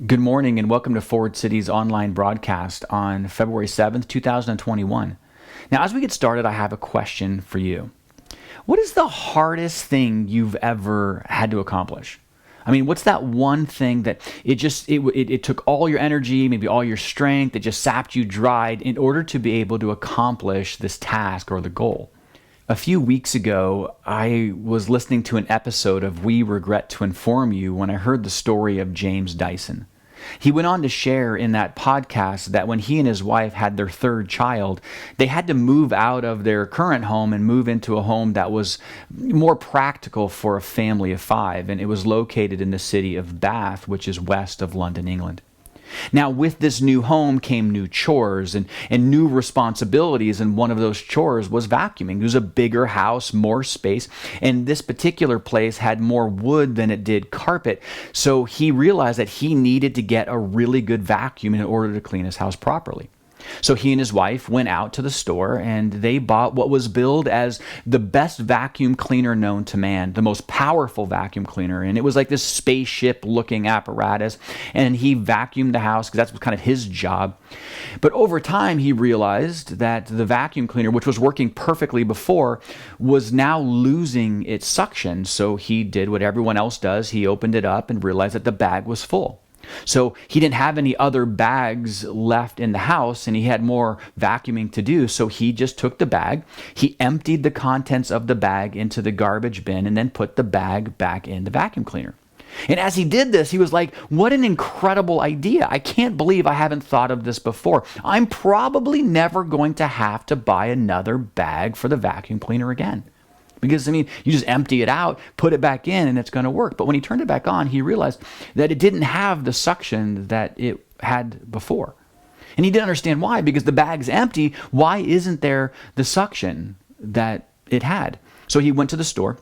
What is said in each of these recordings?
Good morning and welcome to Forward City's online broadcast on February 7th, 2021. Now, as we get started, I have a question for you. What is the hardest thing you've ever had to accomplish? I mean, what's that one thing that it took all your energy, maybe all your strength, it just sapped you dry in order to be able to accomplish this task or the goal? A few weeks ago, I was listening to an episode of We Regret to Inform You when I heard the story of James Dyson. He went on to share in that podcast that when he and his wife had their third child, they had to move out of their current home and move into a home that was more practical for a family of five, and it was located in the city of Bath, which is west of London, England. Now, with this new home came new chores and new responsibilities, and one of those chores was vacuuming. It was a bigger house, more space, and this particular place had more wood than it did carpet, so he realized that he needed to get a really good vacuum in order to clean his house properly. So he and his wife went out to the store and they bought what was billed as the best vacuum cleaner known to man, the most powerful vacuum cleaner. And it was like this spaceship looking apparatus. And he vacuumed the house because that's kind of his job. But over time, he realized that the vacuum cleaner, which was working perfectly before, was now losing its suction. So he did what everyone else does. He opened it up and realized that the bag was full. So he didn't have any other bags left in the house and he had more vacuuming to do. So he just took the bag, he emptied the contents of the bag into the garbage bin and then put the bag back in the vacuum cleaner. And as he did this, he was like, what an incredible idea. I can't believe I haven't thought of this before. I'm probably never going to have to buy another bag for the vacuum cleaner again. Because, you just empty it out, put it back in, and it's going to work. But when he turned it back on, he realized that it didn't have the suction that it had before. And he didn't understand why, because the bag's empty. Why isn't there the suction that it had? So he went to the store,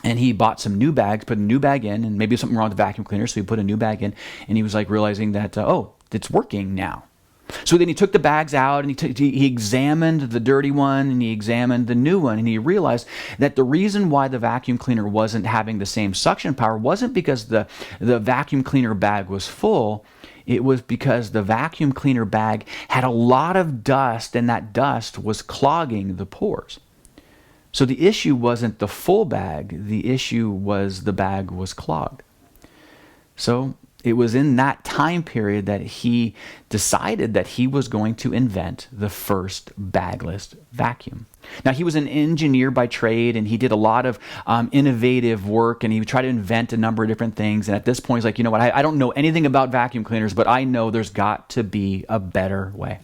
and he bought some new bags, put a new bag in, and maybe something wrong with the vacuum cleaner, so he put a new bag in, and he was like realizing that, it's working now. So then he took the bags out and he examined the dirty one and he examined the new one, and he realized that the reason why the vacuum cleaner wasn't having the same suction power wasn't because the vacuum cleaner bag was full. It was because the vacuum cleaner bag had a lot of dust and that dust was clogging the pores. So the issue wasn't the full bag, the issue was the bag was clogged. So it was in that time period that he decided that he was going to invent the first bagless vacuum. Now, he was an engineer by trade, and he did a lot of innovative work, and he would try to invent a number of different things. And at this point, he's like, you know what, I don't know anything about vacuum cleaners, but I know there's got to be a better way.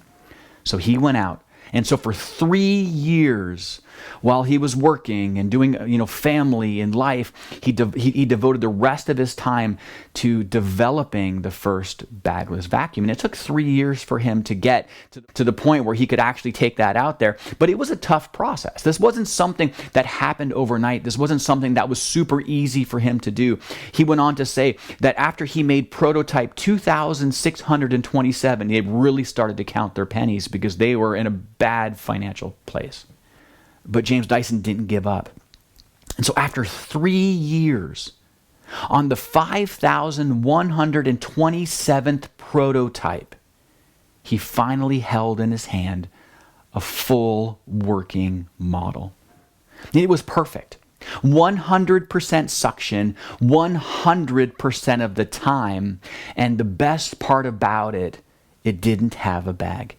So he went out. And so for 3 years, while he was working and doing, family and life, he devoted the rest of his time to developing the first bagless vacuum. And it took 3 years for him to get to the point where he could actually take that out there. But it was a tough process. This wasn't something that happened overnight. This wasn't something that was super easy for him to do. He went on to say that after he made prototype 2,627, they really started to count their pennies because they were in a bad financial place. But James Dyson didn't give up. And so after 3 years, on the 5,127th prototype, he finally held in his hand a full working model. It was perfect. 100% suction, 100% of the time. And the best part about it, it didn't have a bag.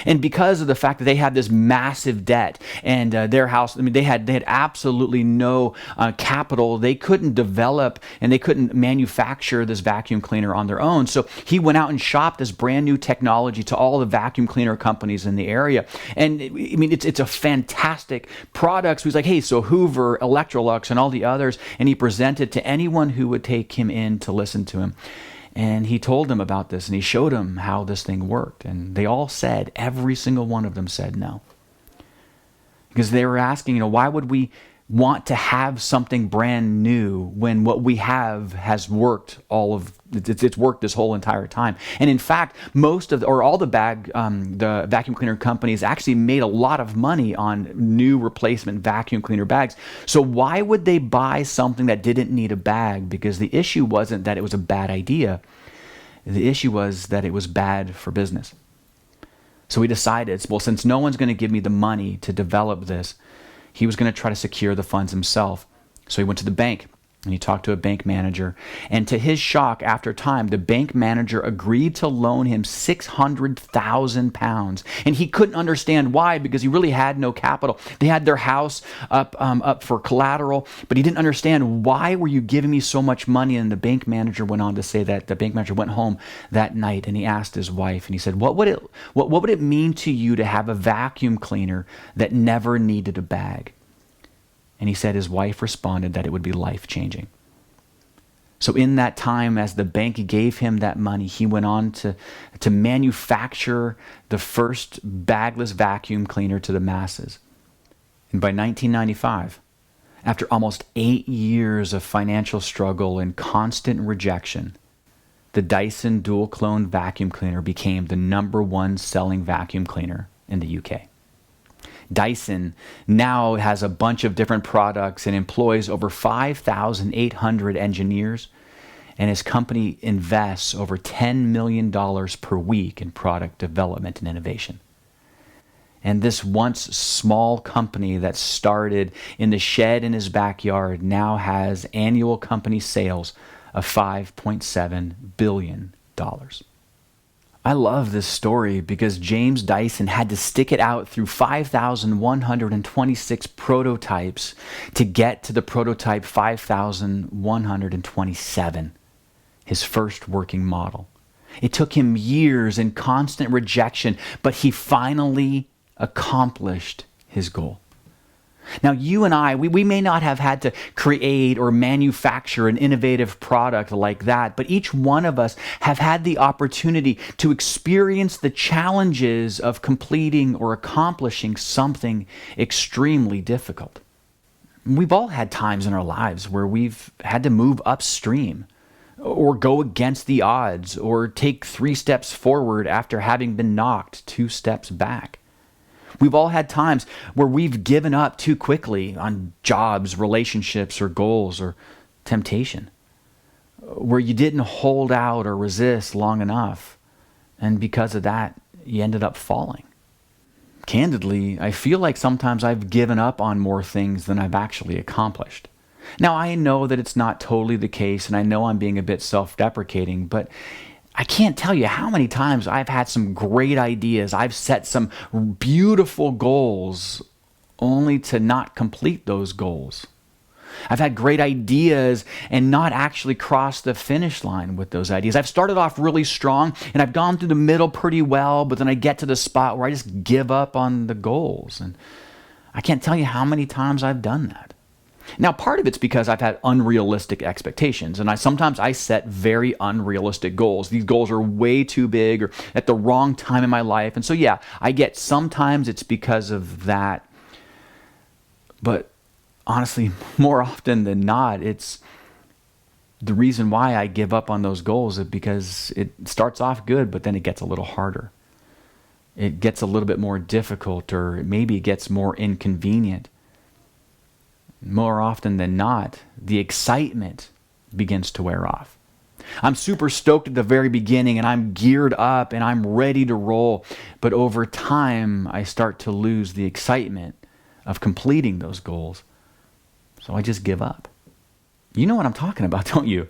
And because of the fact that they had this massive debt and their house, they had absolutely no capital. They couldn't develop and they couldn't manufacture this vacuum cleaner on their own. So he went out and shopped this brand new technology to all the vacuum cleaner companies in the area. And it's a fantastic product. So he's like, hey, so Hoover, Electrolux, and all the others. And he presented to anyone who would take him in to listen to him. And he told them about this and he showed them how this thing worked. And they all said, every single one of them said no. Because they were asking, why would we want to have something brand new when what we have has worked it's worked this whole entire time. And in fact, all the vacuum cleaner companies actually made a lot of money on new replacement vacuum cleaner bags. So why would they buy something that didn't need a bag? Because the issue wasn't that it was a bad idea. The issue was that it was bad for business. So he decided, well, since no one's going to give me the money to develop this, he was going to try to secure the funds himself. So he went to the bank and he talked to a bank manager. And to his shock, after time, the bank manager agreed to loan him £600,000. And he couldn't understand why, because he really had no capital. They had their house up for collateral, but he didn't understand, why were you giving me so much money? And the bank manager went on to say that the bank manager went home that night and he asked his wife, and he said, what would it mean to you to have a vacuum cleaner that never needed a bag? And he said his wife responded that it would be life-changing. So in that time, as the bank gave him that money, he went on to manufacture the first bagless vacuum cleaner to the masses. And by 1995, after almost 8 years of financial struggle and constant rejection, the Dyson dual-clone vacuum cleaner became the #1 selling vacuum cleaner in the UK. Dyson now has a bunch of different products and employs over 5,800 engineers, and his company invests over $10 million per week in product development and innovation. And this once small company that started in the shed in his backyard now has annual company sales of $5.7 billion. I love this story because James Dyson had to stick it out through 5,126 prototypes to get to the prototype 5,127, his first working model. It took him years and constant rejection, but he finally accomplished his goal. Now, you and I, we may not have had to create or manufacture an innovative product like that, but each one of us have had the opportunity to experience the challenges of completing or accomplishing something extremely difficult. We've all had times in our lives where we've had to move upstream, or go against the odds, or take 3 steps forward after having been knocked 2 steps back. We've all had times where we've given up too quickly on jobs, relationships, or goals, or temptation, where you didn't hold out or resist long enough, and because of that, you ended up falling. Candidly, I feel like sometimes I've given up on more things than I've actually accomplished. Now, I know that it's not totally the case, and I know I'm being a bit self-deprecating, but I can't tell you how many times I've had some great ideas. I've set some beautiful goals only to not complete those goals. I've had great ideas and not actually cross the finish line with those ideas. I've started off really strong and I've gone through the middle pretty well, but then I get to the spot where I just give up on the goals. And I can't tell you how many times I've done that. Now, part of it's because I've had unrealistic expectations, and sometimes I set very unrealistic goals. These goals are way too big or at the wrong time in my life. And so, yeah, I get sometimes it's because of that. But honestly, more often than not, it's the reason why I give up on those goals is because it starts off good, but then it gets a little harder. It gets a little bit more difficult, or maybe it gets more inconvenient. More often than not, the excitement begins to wear off. I'm super stoked at the very beginning and I'm geared up and I'm ready to roll. But over time, I start to lose the excitement of completing those goals. So I just give up. You know what I'm talking about, don't you?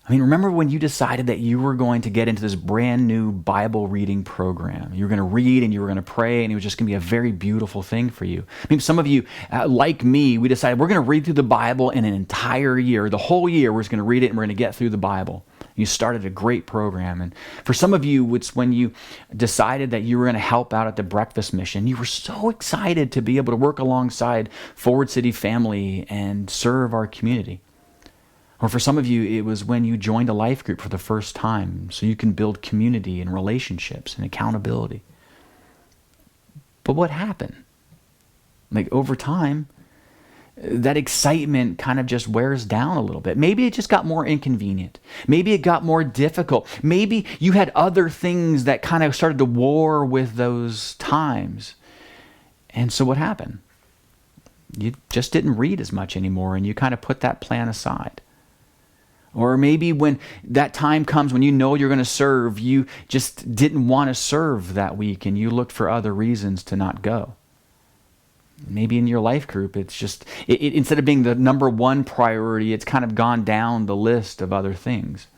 I mean, remember when you decided that you were going to get into this brand new Bible reading program? You were going to read and you were going to pray, and it was just going to be a very beautiful thing for you. I mean, some of you, like me, we decided we're going to read through the Bible in an entire year. The whole year, we're just going to read it and we're going to get through the Bible. You started a great program. And for some of you, it's when you decided that you were going to help out at the breakfast mission. You were so excited to be able to work alongside Forward City family and serve our community. Or for some of you, it was when you joined a life group for the first time so you can build community and relationships and accountability. But what happened? Like over time, that excitement kind of just wears down a little bit. Maybe it just got more inconvenient. Maybe it got more difficult. Maybe you had other things that kind of started to war with those times. And so what happened? You just didn't read as much anymore and you kind of put that plan aside. Or maybe when that time comes when you know you're going to serve, you just didn't want to serve that week and you looked for other reasons to not go. Maybe in your life group, it's just, instead of being the number one priority, it's kind of gone down the list of other things.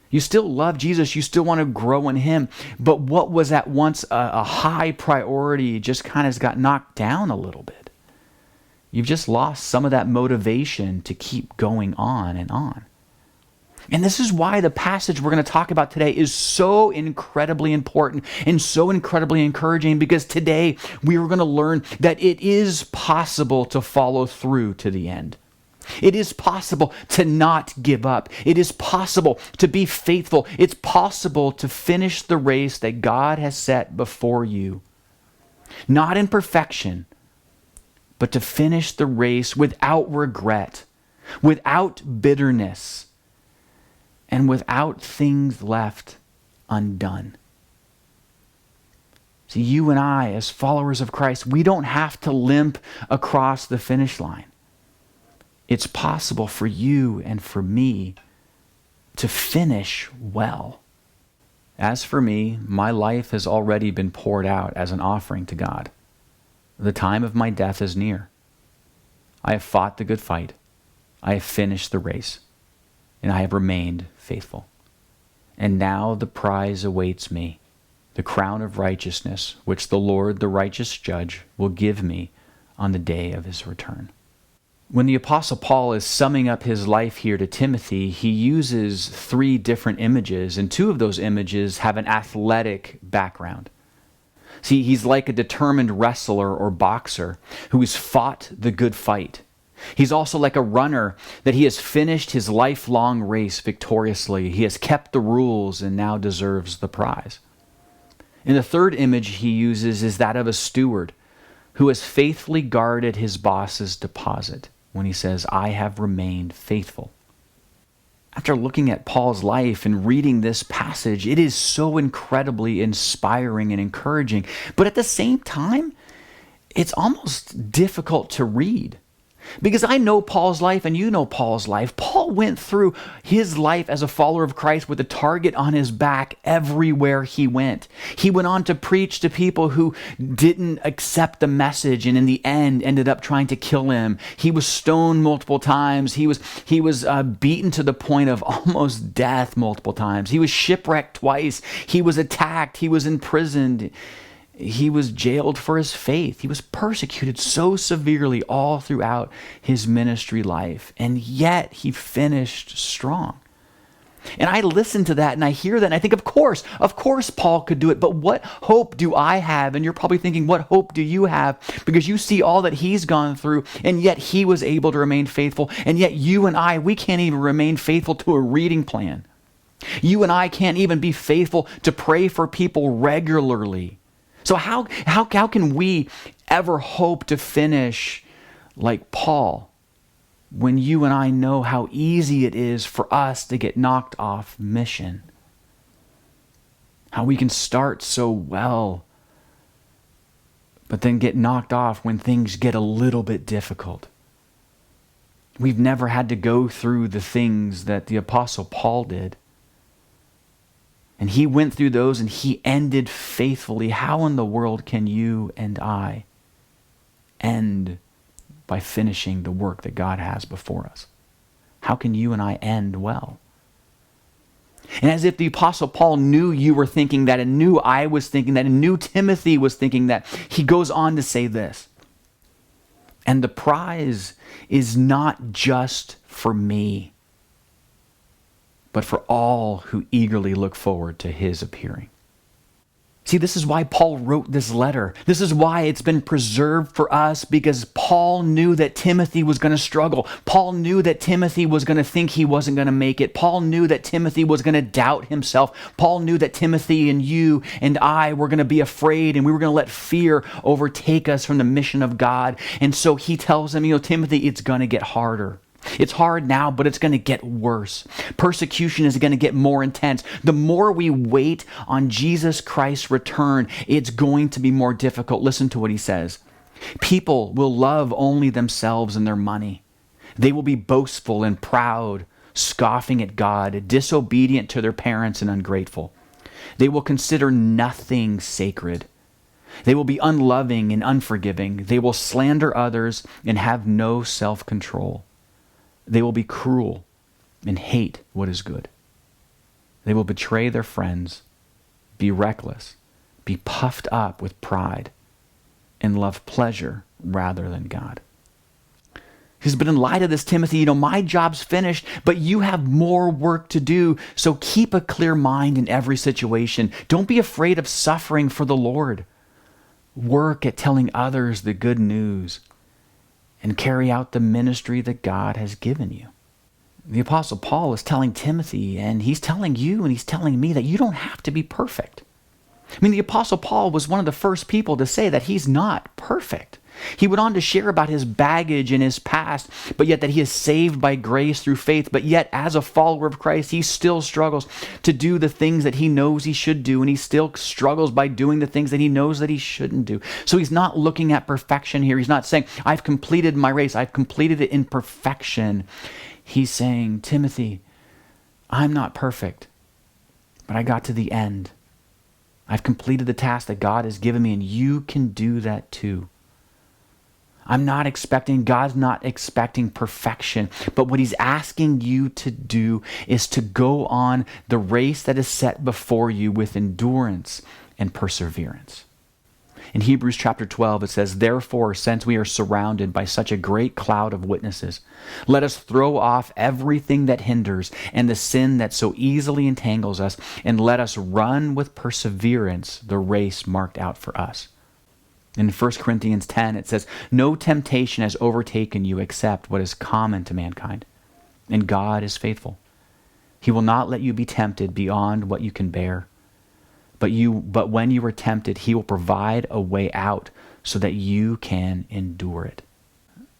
You still love Jesus, you still want to grow in Him, but what was at once a high priority just kind of got knocked down a little bit. You've just lost some of that motivation to keep going on and on. And this is why the passage we're going to talk about today is so incredibly important and so incredibly encouraging, because today we are going to learn that it is possible to follow through to the end. It is possible to not give up. It is possible to be faithful. It's possible to finish the race that God has set before you. Not in perfection, but to finish the race without regret, without bitterness, and without things left undone. See, you and I, as followers of Christ, we don't have to limp across the finish line. It's possible for you and for me to finish well. As for me, my life has already been poured out as an offering to God. The time of my death is near. I have fought the good fight. I have finished the race, and I have remained faithful. And now the prize awaits me, the crown of righteousness, which the Lord, the righteous judge, will give me on the day of His return. When the Apostle Paul is summing up his life here to Timothy, he uses 3 different images, and 2 of those images have an athletic background. See, he's like a determined wrestler or boxer who has fought the good fight. He's also like a runner that he has finished his lifelong race victoriously. He has kept the rules and now deserves the prize. And the 3rd image he uses is that of a steward who has faithfully guarded his boss's deposit when he says, I have remained faithful. After looking at Paul's life and reading this passage, it is so incredibly inspiring and encouraging. But at the same time, it's almost difficult to read. Because I know Paul's life and you know Paul's life. Paul went through his life as a follower of Christ with a target on his back everywhere he went. He went on to preach to people who didn't accept the message and in the end ended up trying to kill him. He was stoned multiple times. He was beaten to the point of almost death multiple times. He was shipwrecked twice. He was attacked. He was imprisoned. He was jailed for his faith. He was persecuted so severely all throughout his ministry life. And yet he finished strong. And I listen to that and I hear that and I think, of course Paul could do it. But what hope do I have? And you're probably thinking, what hope do you have? Because you see all that he's gone through and yet he was able to remain faithful. And yet you and I, we can't even remain faithful to a reading plan. You and I can't even be faithful to pray for people regularly. So how can we ever hope to finish like Paul when you and I know how easy it is for us to get knocked off mission? How we can start so well, but then get knocked off when things get a little bit difficult. We've never had to go through the things that the Apostle Paul did. And he went through those and he ended faithfully. How in the world can you and I end by finishing the work that God has before us? How can you and I end well? And as if the Apostle Paul knew you were thinking that and knew I was thinking that and knew Timothy was thinking that, he goes on to say this. And the prize is not just for me, but for all who eagerly look forward to his appearing. See, this is why Paul wrote this letter. This is why it's been preserved for us, because Paul knew that Timothy was going to struggle. Paul knew that Timothy was going to think he wasn't going to make it. Paul knew that Timothy was going to doubt himself. Paul knew that Timothy and you and I were going to be afraid and we were going to let fear overtake us from the mission of God. And so he tells him, Timothy, it's going to get harder. It's hard now, but it's going to get worse. Persecution is going to get more intense. The more we wait on Jesus Christ's return, it's going to be more difficult. Listen to what he says. People will love only themselves and their money. They will be boastful and proud, scoffing at God, disobedient to their parents, and ungrateful. They will consider nothing sacred. They will be unloving and unforgiving. They will slander others and have no self-control. They will be cruel and hate what is good. They will betray their friends, be reckless, be puffed up with pride, and love pleasure rather than God. He says, but in light of this, Timothy, my job's finished, but you have more work to do. So keep a clear mind in every situation. Don't be afraid of suffering for the Lord. Work at telling others the good news and carry out the ministry that God has given you. The Apostle Paul is telling Timothy, and he's telling you, and he's telling me that you don't have to be perfect. I mean, the Apostle Paul was one of the first people to say that he's not perfect. He went on to share about his baggage and his past, but yet that he is saved by grace through faith. But yet, as a follower of Christ, he still struggles to do the things that he knows he should do, and he still struggles by doing the things that he knows that he shouldn't do. So he's not looking at perfection here. He's not saying, I've completed my race. I've completed it in perfection. He's saying, Timothy, I'm not perfect, but I got to the end. I've completed the task that God has given me, and you can do that too. God's not expecting perfection, but what he's asking you to do is to go on the race that is set before you with endurance and perseverance. In Hebrews chapter 12, it says, therefore, since we are surrounded by such a great cloud of witnesses, let us throw off everything that hinders and the sin that so easily entangles us, and let us run with perseverance the race marked out for us. In 1 Corinthians 10, it says, no temptation has overtaken you except what is common to mankind, and God is faithful. He will not let you be tempted beyond what you can bear. But when you are tempted, he will provide a way out so that you can endure it.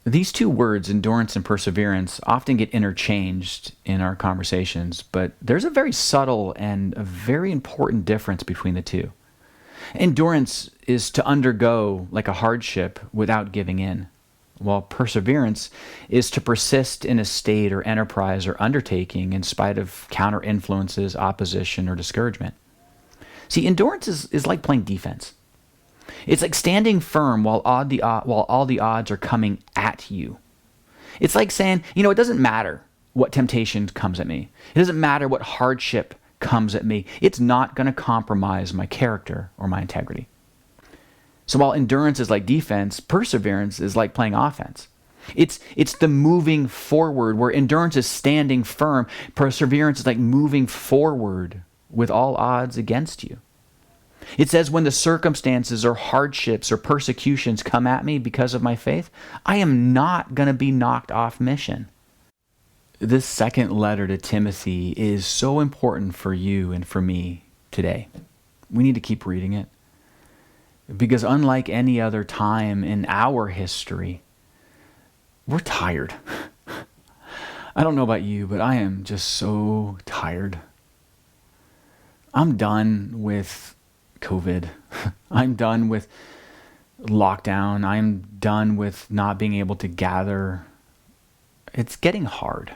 These two words, endurance and perseverance, often get interchanged in our conversations, but there's a very subtle and a very important difference between the two. Endurance is to undergo like a hardship without giving in, while perseverance is to persist in a state or enterprise or undertaking in spite of counter influences, opposition, or discouragement. See, endurance is like playing defense. It's like standing firm while all the odds are coming at you. It's like saying, it doesn't matter what temptation comes at me. It doesn't matter what hardship comes at me. It's not going to compromise my character or my integrity. So while endurance is like defense, perseverance is like playing offense. It's the moving forward, where endurance is standing firm. Perseverance is like moving forward with all odds against you. It says, when the circumstances or hardships or persecutions come at me because of my faith, I am not going to be knocked off mission. This second letter to Timothy is so important for you and for me today. We need to keep reading it, because unlike any other time in our history, we're tired. I don't know about you, but I am just so tired. I'm done with COVID. I'm done with lockdown. I'm done with not being able to gather. It's getting hard.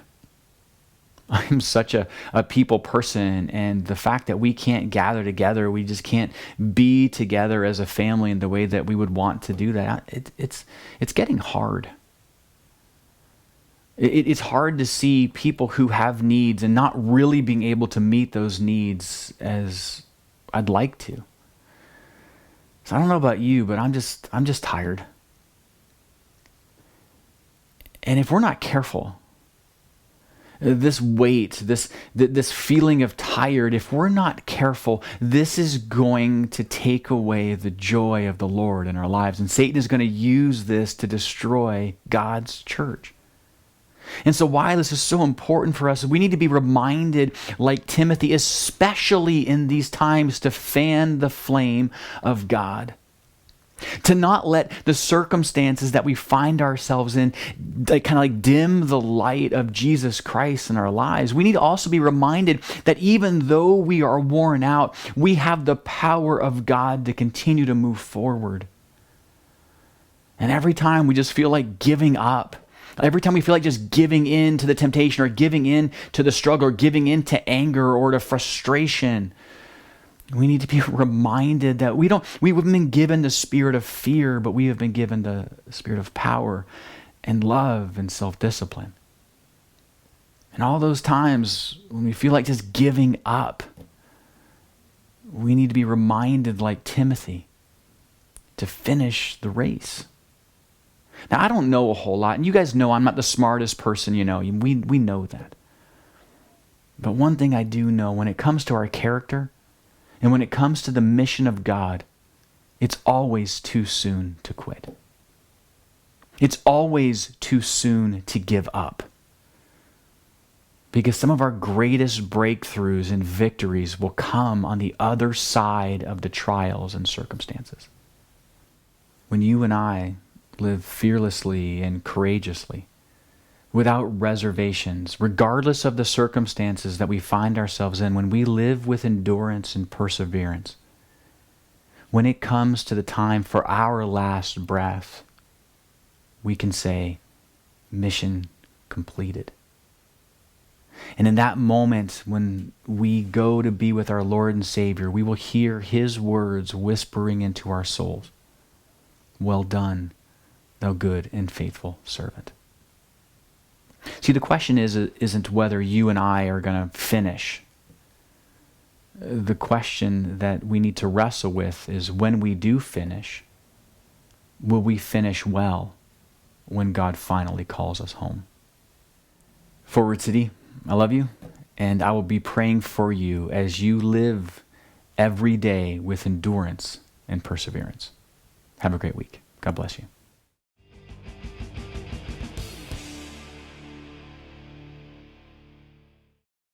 I'm such a people person, and the fact that we can't gather together, we just can't be together as a family in the way that we would want to do that, it's getting hard. It's hard to see people who have needs and not really being able to meet those needs as I'd like to. So I don't know about you, but I'm just tired. And if we're not careful, this weight, this feeling of tired, if we're not careful, this is going to take away the joy of the Lord in our lives. And Satan is going to use this to destroy God's church. And so why this is so important for us, we need to be reminded, like Timothy, especially in these times, to fan the flame of God. To not let the circumstances that we find ourselves in kind of dim the light of Jesus Christ in our lives. We need to also be reminded that even though we are worn out, we have the power of God to continue to move forward. And every time we just feel like giving up, Every time we feel like just giving in to the temptation or giving in to the struggle or giving in to anger or to frustration, we need to be reminded that we haven't been given the spirit of fear, but we have been given the spirit of power and love and self-discipline. And all those times when we feel like just giving up, we need to be reminded, like Timothy, to finish the race. Now, I don't know a whole lot, and you guys know I'm not the smartest person, we know that. But one thing I do know, when it comes to our character, and when it comes to the mission of God, it's always too soon to quit. It's always too soon to give up. Because some of our greatest breakthroughs and victories will come on the other side of the trials and circumstances. When you and I live fearlessly and courageously, without reservations, regardless of the circumstances that we find ourselves in, when we live with endurance and perseverance, when it comes to the time for our last breath, we can say, mission completed. And in that moment, when we go to be with our Lord and Savior, we will hear His words whispering into our souls, "Well done, thou good and faithful servant." See, the question isn't whether you and I are going to finish. The question that we need to wrestle with is, when we do finish, will we finish well when God finally calls us home? Forward City, I love you, and I will be praying for you as you live every day with endurance and perseverance. Have a great week. God bless you.